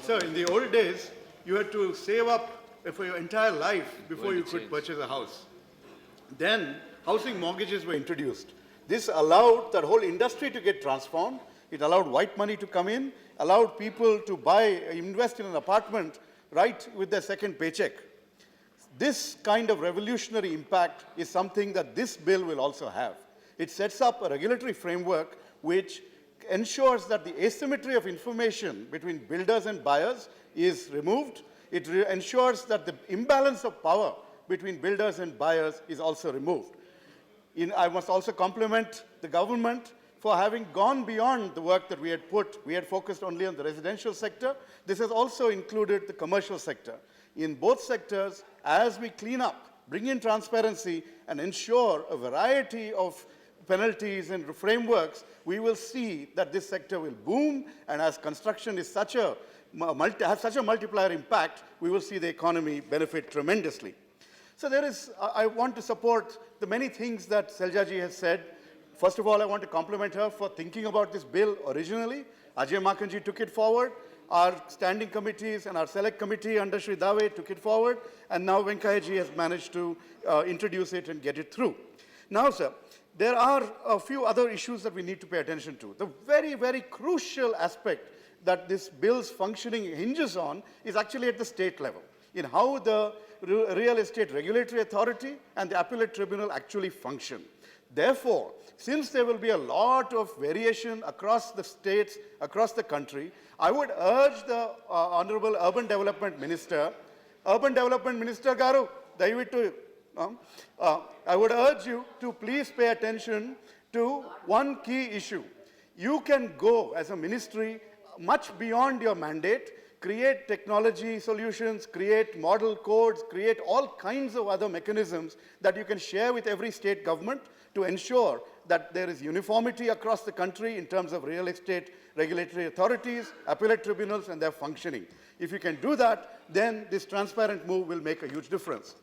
Sir, in the old days, you had to save up for your entire life before you could purchase a house. Then, housing mortgages were introduced. This allowed that whole industry to get transformed. It allowed white money to come in, allowed people to invest in an apartment right with their second paycheck. This kind of revolutionary impact is something that this bill will also have. It sets up a regulatory framework which ensures that the asymmetry of information between builders and buyers is removed. It ensures that the imbalance of power between builders and buyers is also removed. I must also compliment the government for having gone beyond the work that we had put. We had focused only on the residential sector. This has also included the commercial sector. In both sectors, as we clean up, bring in transparency, and ensure a variety of penalties and frameworks, we will see that this sector will boom, and as construction is has such a multiplier impact, we will see the economy benefit tremendously. So I want to support the many things that Seljaji has said. First of all, I want to compliment her for thinking about this bill originally. Ajay Makanji took it forward. Our standing committees and our select committee under Shri Dave took it forward. And now Venkayaji has managed to introduce it and get it through. Now, sir, there are a few other issues that we need to pay attention to. The very, very crucial aspect that this bill's functioning hinges on is actually at the state level, in how the Real Estate Regulatory Authority and the Appellate Tribunal actually function. Therefore, since there will be a lot of variation across the states, across the country, I would urge the Honorable Urban Development Minister Garu, Dayavittu, I would urge you to please pay attention to one key issue. You can go as a ministry much beyond your mandate, create technology solutions, create model codes, create all kinds of other mechanisms that you can share with every state government to ensure that there is uniformity across the country in terms of real estate regulatory authorities, appellate tribunals, and their functioning. If you can do that, then this transparent move will make a huge difference.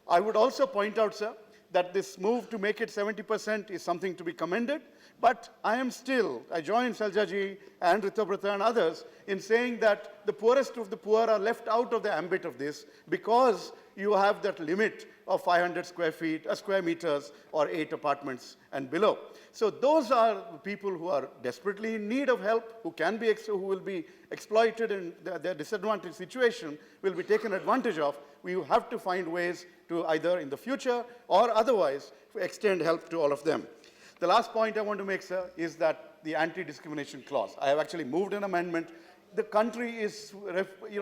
I would also point out, sir, that this move to make it 70% is something to be commended, but I join Seljaji and Ritabrata and others in saying that the poorest of the poor are left out of the ambit of this because you have that limit of 500 square meters or 8 apartments and below. So those are people who are desperately in need of help, who will be exploited in their disadvantaged situation, will be taken advantage of. We have to find ways to either in the future or otherwise extend help to all of them. The last point I want to make, sir, is that the anti-discrimination clause. I have actually moved an amendment. The country is,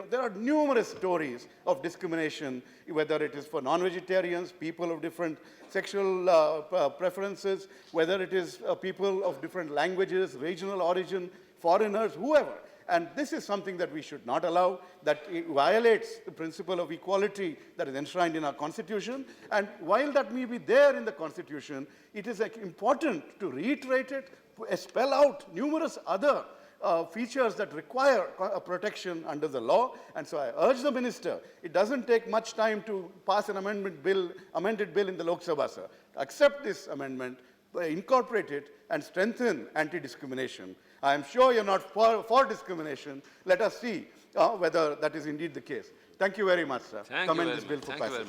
there are numerous stories of discrimination, whether it is for non-vegetarians, people of different sexual preferences, whether it is people of different languages, regional origin, foreigners, whoever. And this is something that we should not allow, that it violates the principle of equality that is enshrined in our Constitution. And while that may be there in the Constitution, it is important to reiterate it, spell out numerous other features that require protection under the law. And so I urge the minister, it doesn't take much time to pass an amended bill in the Lok Sabha, sir. Accept this amendment, incorporate it, and strengthen anti-discrimination. I am sure you're not for discrimination. Let us see whether that is indeed the case. Thank you very much, sir. Commend this bill for passage.